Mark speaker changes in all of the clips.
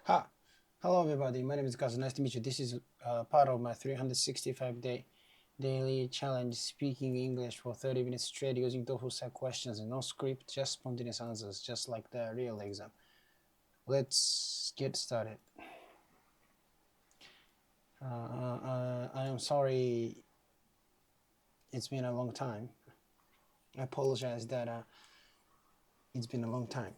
Speaker 1: Hi, hello everybody. My name is Gaz. Nice to meet you. This is part of my 365-day daily challenge, speaking English for 30 minutes straight using tofu set questions and no script, just spontaneous answers, just like the real exam. Let's get started. I am sorry it's been a long time. I apologize that it's been a long time.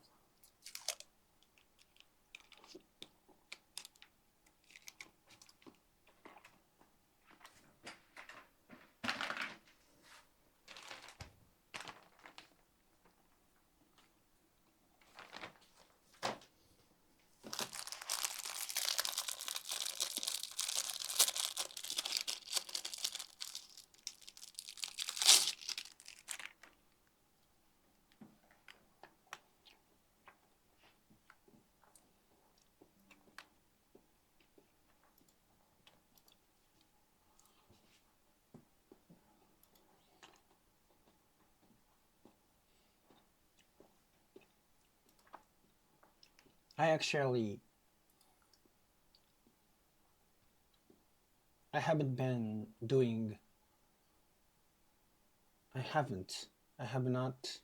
Speaker 1: I haven't been doing, I have not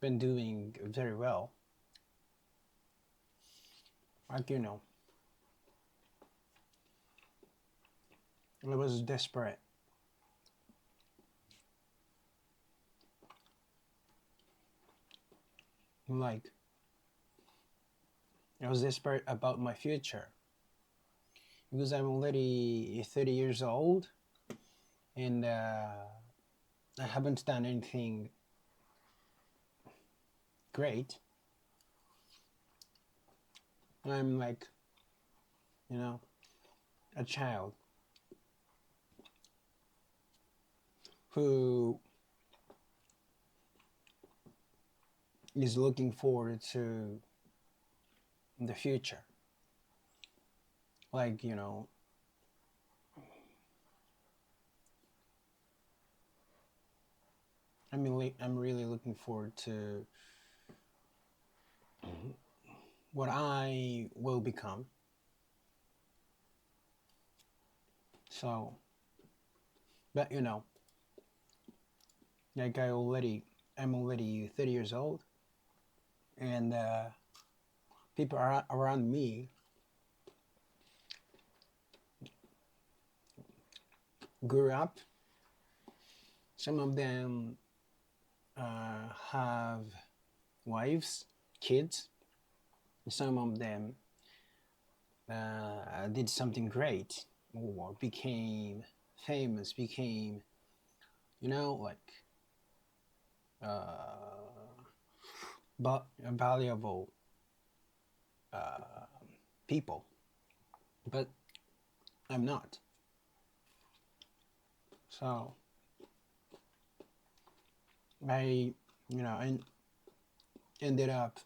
Speaker 1: been doing very well. Like, I was desperate. Like, I was desperate about my future because I'm already 30 years old and I haven't done anything great. I'm like, a child who is looking forward to the future. Like, I'm really looking forward to what I will become. So, but like I'm already 30 years old, and people around me grew up. Some of them have wives, kids. Some of them did something great or became famous, became, like but valuable people. But I'm not. So I ended up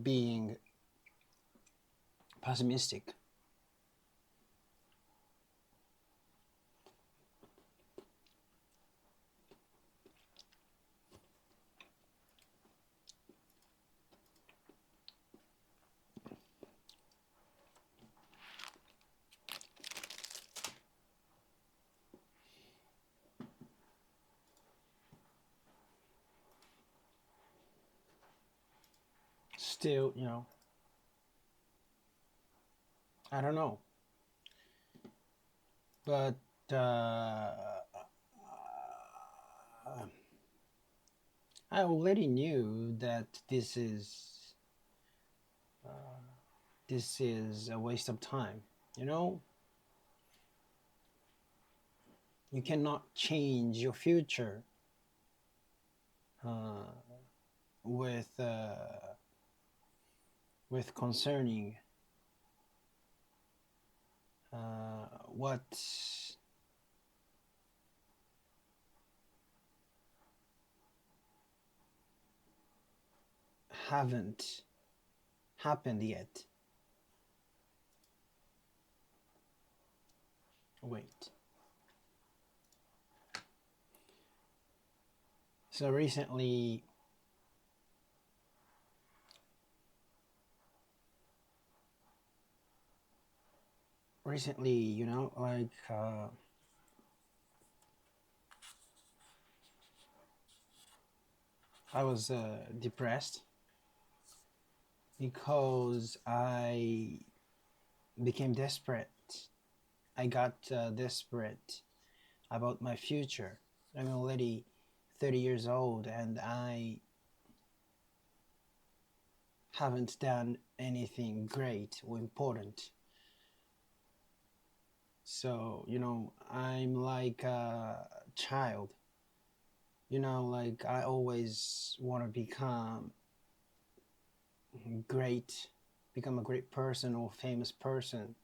Speaker 1: being pessimistic. Still, I don't know. But I already knew that this is a waste of time. You cannot change your future with concerning what haven't happened yet. Wait. So recently, recently, I was depressed because I became desperate. I got desperate about my future. I'm already 30 years old and I haven't done anything great or important. So, I'm like a child. Like I always want to great, become a great person or famous person,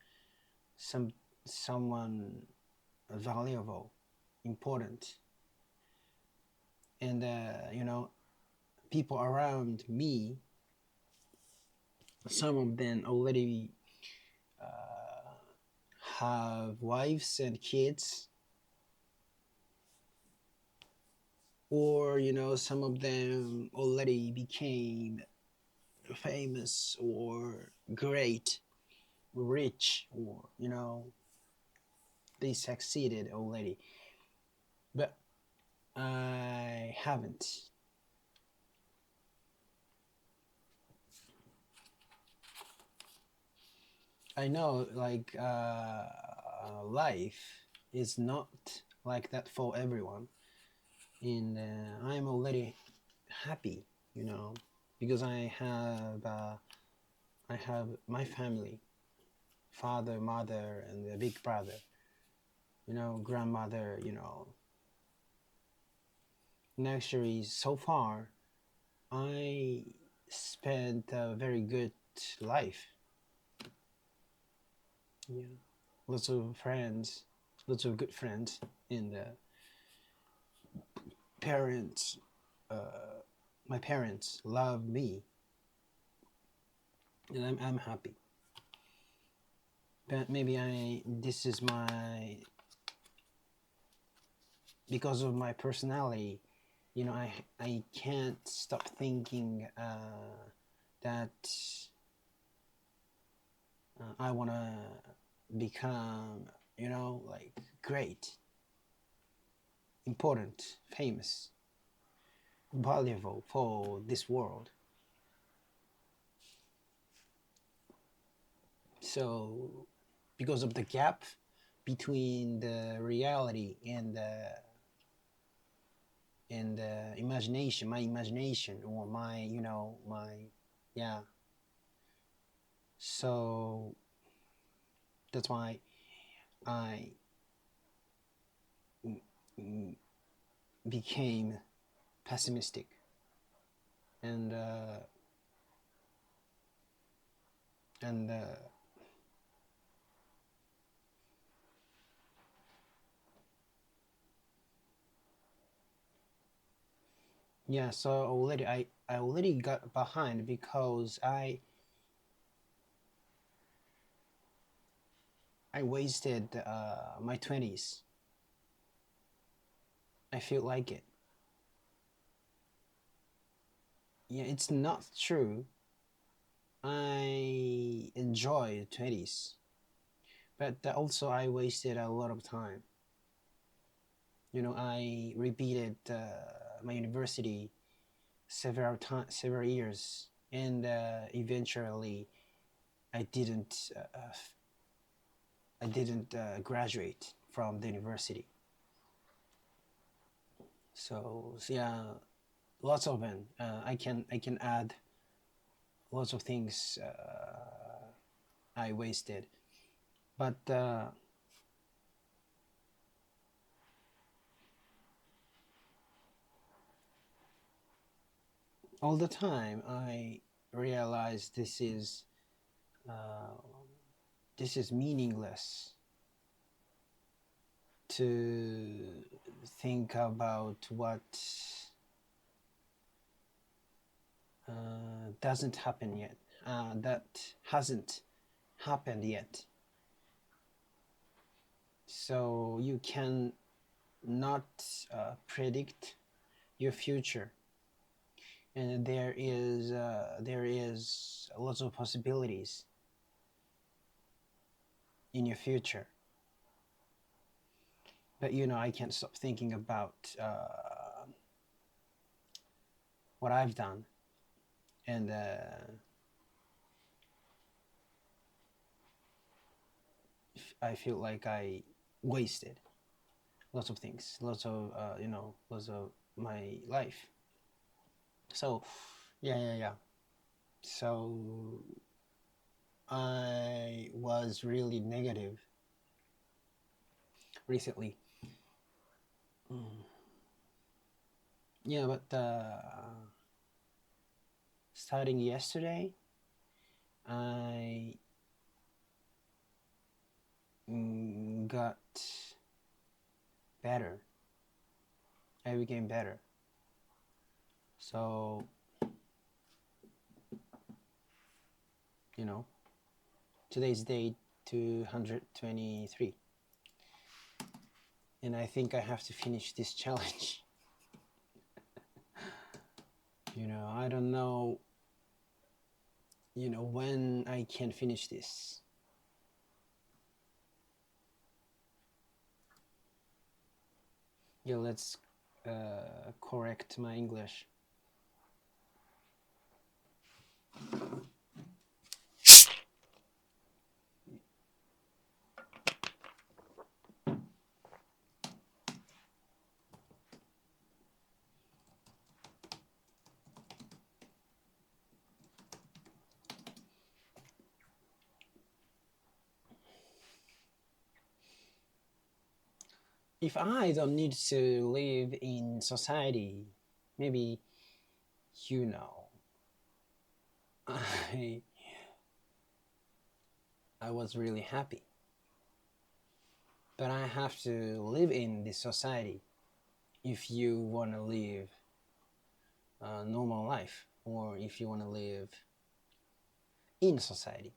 Speaker 1: someone valuable, important. And, people around me, some of them already have wives and kids, or some of them already became famous or great, rich, or they succeeded already, but I haven't. I know, like, life is not like that for everyone, and I'm already happy, because I have my family, father, mother, and a big brother, grandmother, and actually, so far, I spent a very good life. Yeah, lots of friends, lots of good friends, and parents. My parents love me, and I'm happy. But maybe this is because of my personality. I can't stop thinking that I want to become, like great, important, famous, valuable for this world. So, because of the gap between the reality and the imagination, my imagination, or yeah. So that's why I became pessimistic, and and yeah. So I already got behind because I wasted my 20s. I feel like it. Yeah, it's not true. I enjoy 20s, but also I wasted a lot of time. I repeated my university several years, and eventually I didn't graduate from the university. So yeah, lots of them. I can add lots of things I wasted, but all the time I realize uh, this is meaningless to think about what doesn't happen yet, that hasn't happened yet. So you can not predict your future, and there is lots of possibilities. in your future. But you know, I can't stop thinking about what I've done, and I feel like I wasted lots of things, lots of lots of my life. So yeah. So I was really negative recently. Yeah, but starting yesterday, I got better. I became better. So, you know, today's day 223. And I think I have to finish this challenge. You know, I don't know, when I can finish this. Yeah, let's correct my English. If I don't need to live in society, maybe, I I was really happy. But I have to live in this society if you want to live a normal life, or if you want to live in society.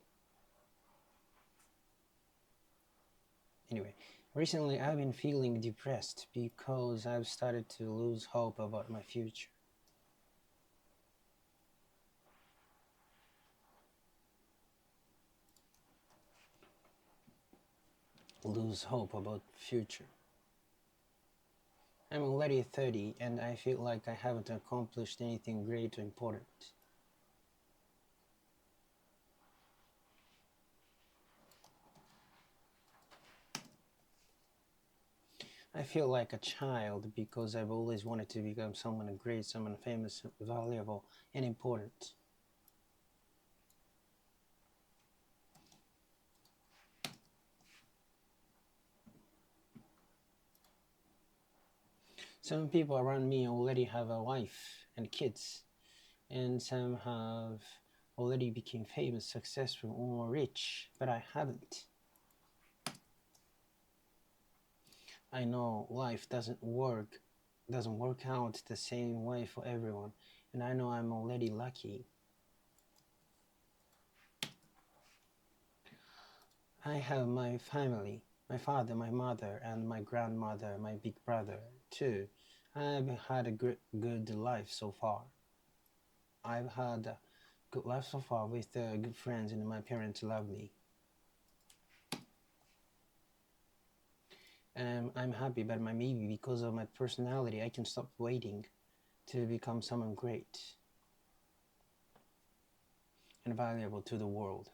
Speaker 1: Anyway, recently I've been feeling depressed because I've started to lose hope about my future. Lose hope about future. I'm already 30 and I feel like I haven't accomplished anything great or important. I feel like a child because I've always wanted to become someone great, someone famous, valuable, and important. Some people around me already have a wife and kids, and some have already become famous, successful, or rich, but I haven't. I know life doesn't work out the same way for everyone, and I know I'm already lucky. I have my family, my father, my mother, and my grandmother, my big brother, too. I've had a good life so far. I've had a good life so far with good friends, and my parents love me. I'm happy, but maybe because of my personality, I can stop waiting to become someone great and valuable to the world.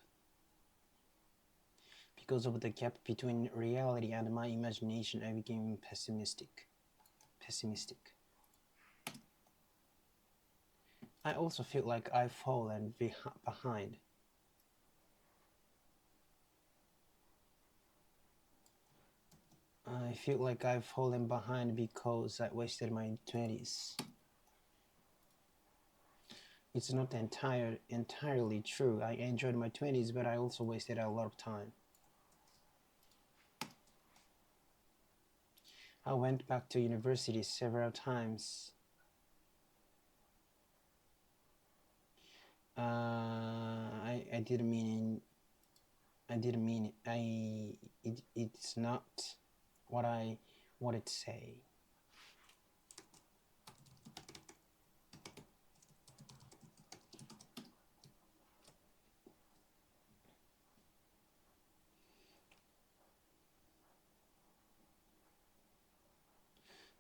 Speaker 1: Because of the gap between reality and my imagination, I became pessimistic. I also feel like I've fallen behind. I feel like I've fallen behind because I wasted my 20s. It's not entirely true. I enjoyed my 20s, but I also wasted a lot of time. I went back to university several times. I didn't mean it's not what I wanted to say.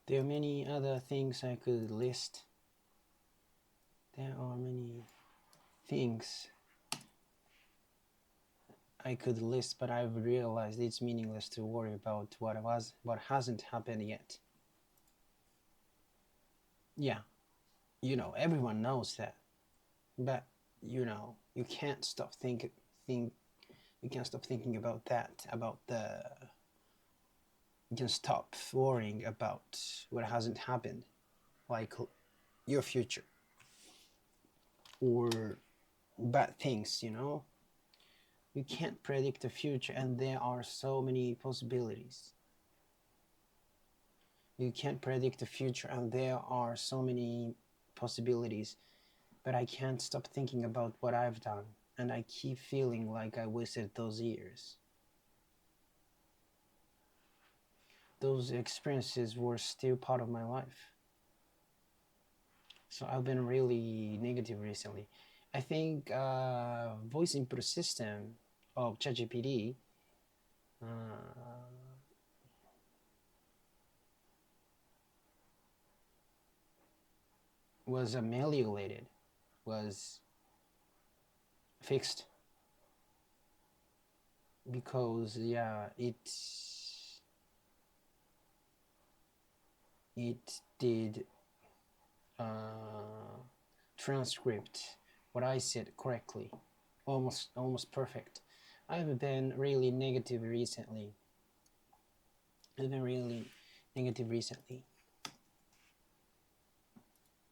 Speaker 1: There are many other things I could list. There are many things I could list, but I've realized it's meaningless to worry about what hasn't happened yet. Yeah, everyone knows that, but you can't stop think you can't stop thinking about that, you can stop worrying about what hasn't happened, like your future or bad things. You can't predict the future, and there are so many possibilities. You can't predict the future, and there are so many possibilities, but I can't stop thinking about what I've done, and I keep feeling like I wasted those years. Those experiences were still part of my life. So I've been really negative recently. I think voice input system of ChatGPT was ameliorated, was fixed, because it did transcript what I said correctly, almost perfect. I've been really negative recently.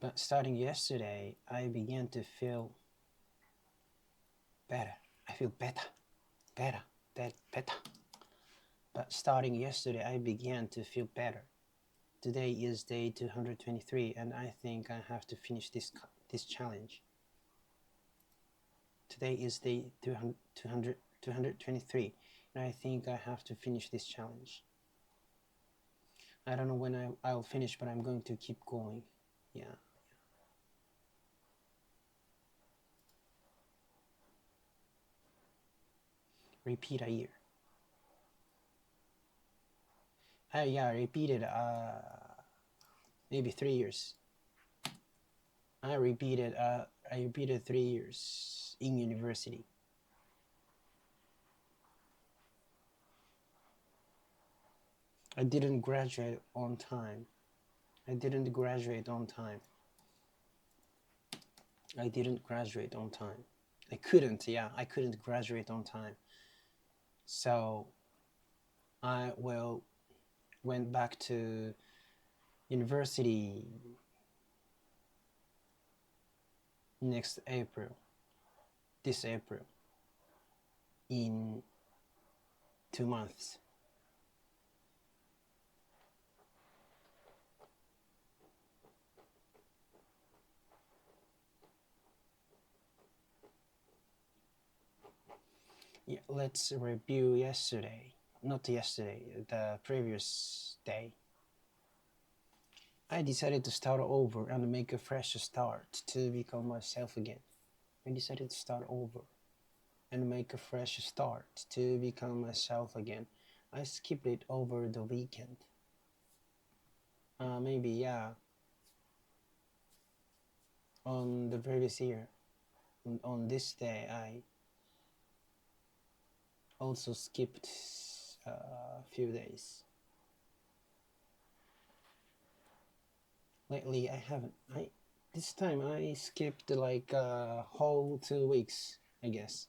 Speaker 1: But starting yesterday, I began to feel better. I feel better. But starting yesterday, I began to feel better. Today is day 223, and I think I have to finish this challenge. Today is day 223, and I think I have to finish this challenge. I don't know when I'll finish, but I'm going to keep going. Yeah. Repeat a year. Repeated maybe 3 years. I repeated 3 years in university. I didn't graduate on time. I couldn't graduate on time. So I went back to university this April, in 2 months. Yeah, let's review the previous day. I decided to start over and make a fresh start to become myself again. I skipped it over the weekend. On the previous year, on this day, I also skipped a few days. Lately, I haven't. This time I skipped like a whole 2 weeks, I guess.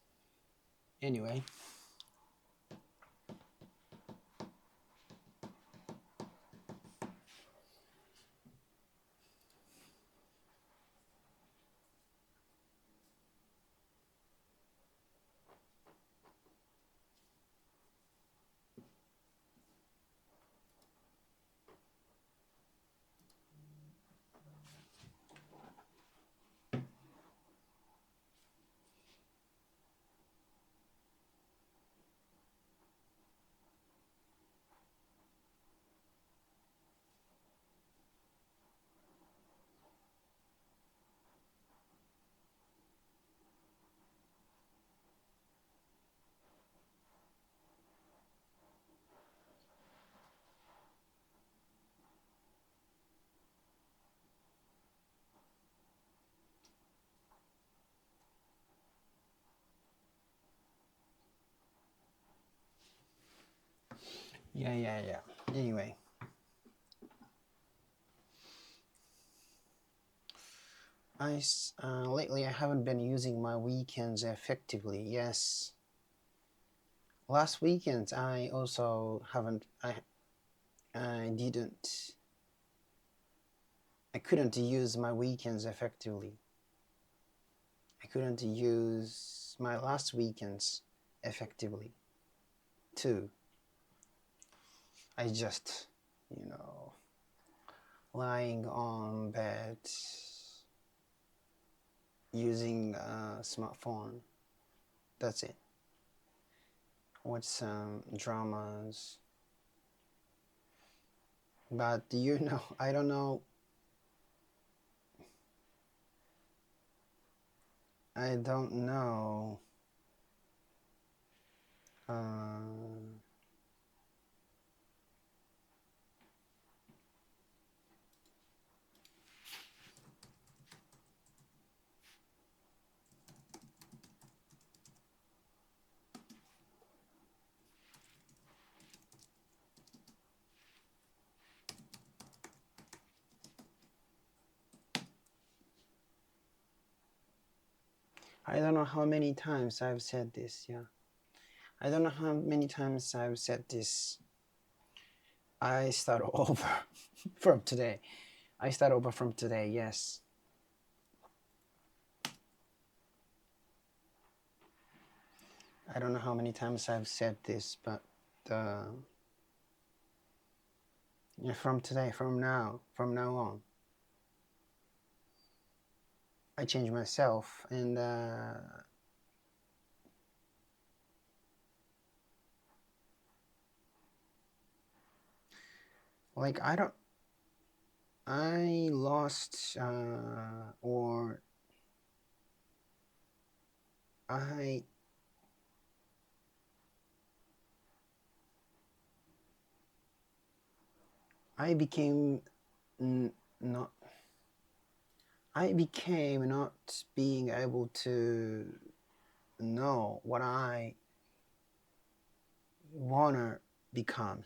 Speaker 1: Anyway. Yeah. Anyway, lately I haven't been using my weekends effectively. Yes, last weekend I also haven't. I didn't. I couldn't use my weekends effectively. I couldn't use my last weekends effectively too. I just, lying on bed using a smartphone. That's it. Watch some dramas. But I don't know. I don't know. I don't know how many times I've said this. Yeah. I don't know how many times I've said this. I start over from today. I start over from today, yes. I don't know how many times I've said this, but from today, from now on, I change myself, and like I lost or I became not. I became not being able to know what I wanna become.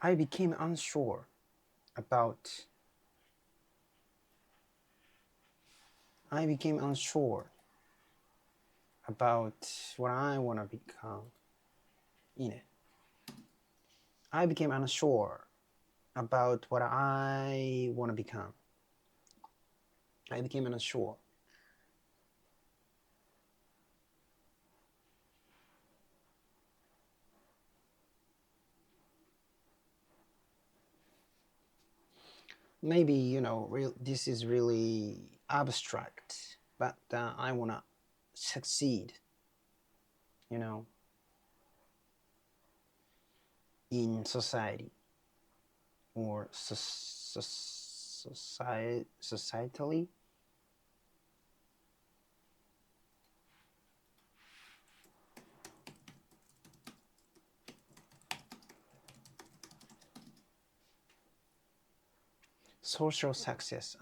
Speaker 1: I became unsure about. I became unsure about what I want to become. I became unsure about what I want to become. I became unsure. Maybe, this is really abstract, but I want to succeed, in society or societally. Social success.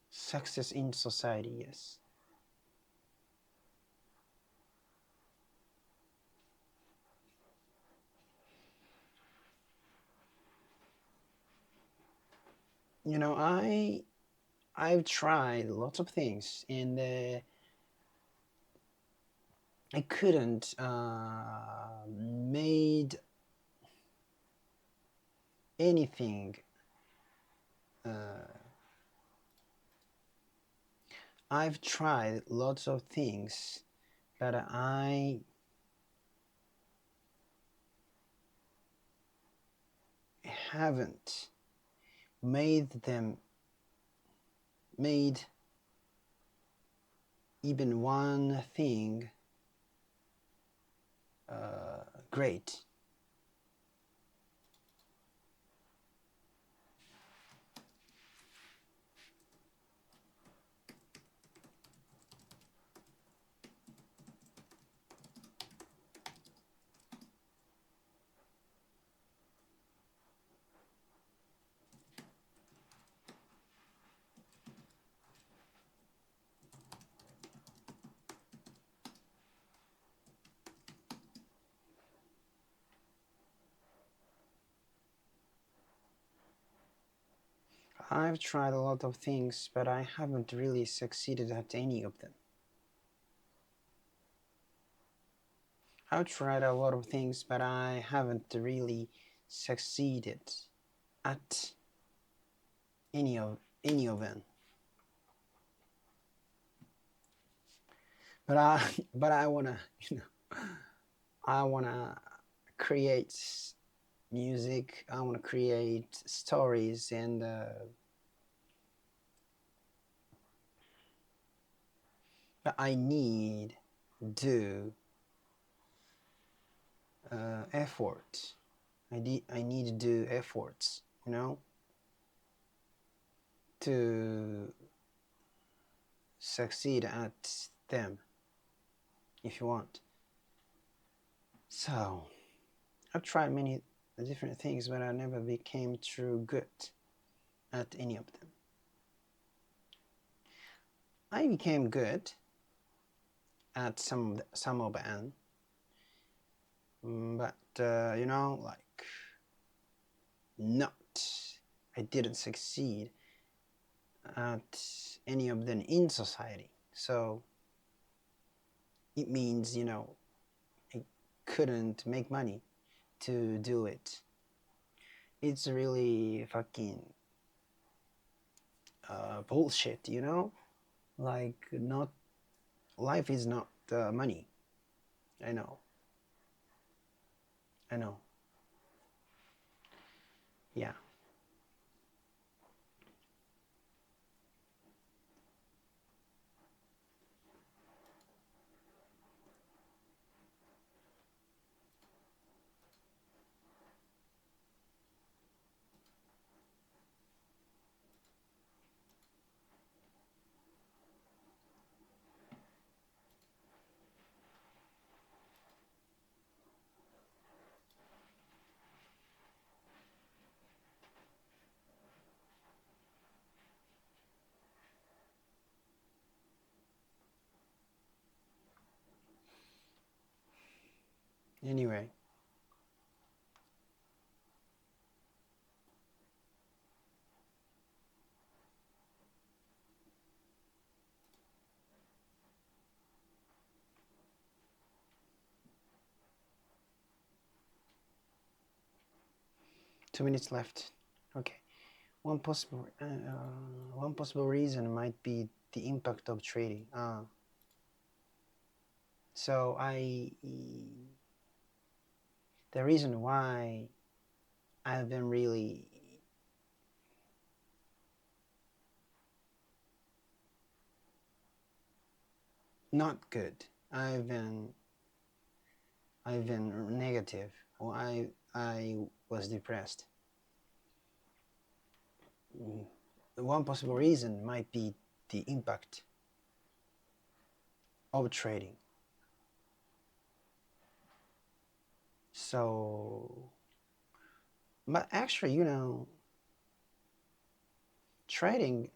Speaker 1: Success in society, yes. I've tried lots of things, and I couldn't made anything. I've tried lots of things, but I haven't made even one thing great. I've tried a lot of things, but I haven't really succeeded at any of them. I've tried a lot of things, but I haven't really succeeded at any of them. But I wanna, I wanna create music. I wanna create stories, and but I need do effort. I need to do efforts, to succeed at them, if you want. So I've tried many different things, but I never became true good at any of them. I became good at some of them, but like not. I didn't succeed at any of them in society. So it means I couldn't make money to do it. It's really fucking bullshit, like not life is not money. I know. Yeah. Anyway, 2 minutes left. Okay. One possible reason might be the impact of trading. So the reason why I've been really not good. I've been negative, or I was depressed. One possible reason might be the impact of trading. So, but actually, trading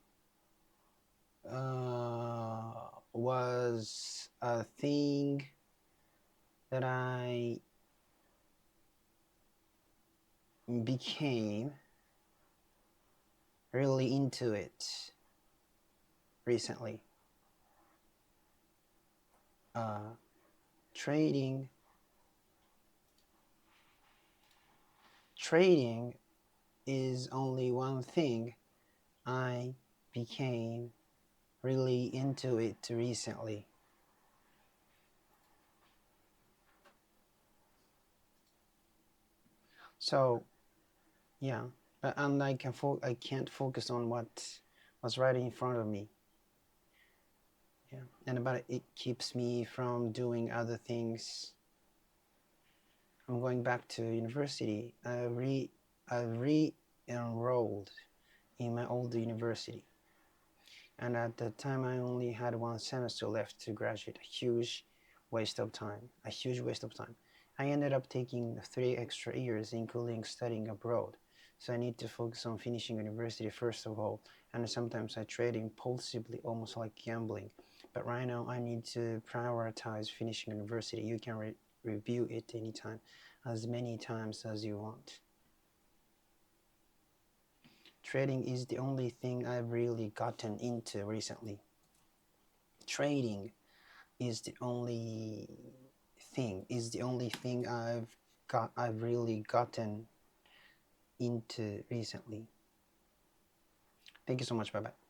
Speaker 1: was a thing that I became really into it recently. Trading is only one thing I became really into it recently. So, yeah, and I can't focus on what's right in front of me. Yeah, and but it keeps me from doing other things. I'm going back to university. I re-enrolled in my old university, and at that time I only had 1 semester left to graduate. A huge waste of time. I ended up taking 3 extra years, including studying abroad. So I need to focus on finishing university first of all, and sometimes I trade impulsively, almost like gambling. But right now I need to prioritize finishing university. You can review it anytime, as many times as you want. Trading is the only thing I've really gotten into recently. Trading is the only thing I've really gotten into recently. Thank you so much. Bye bye.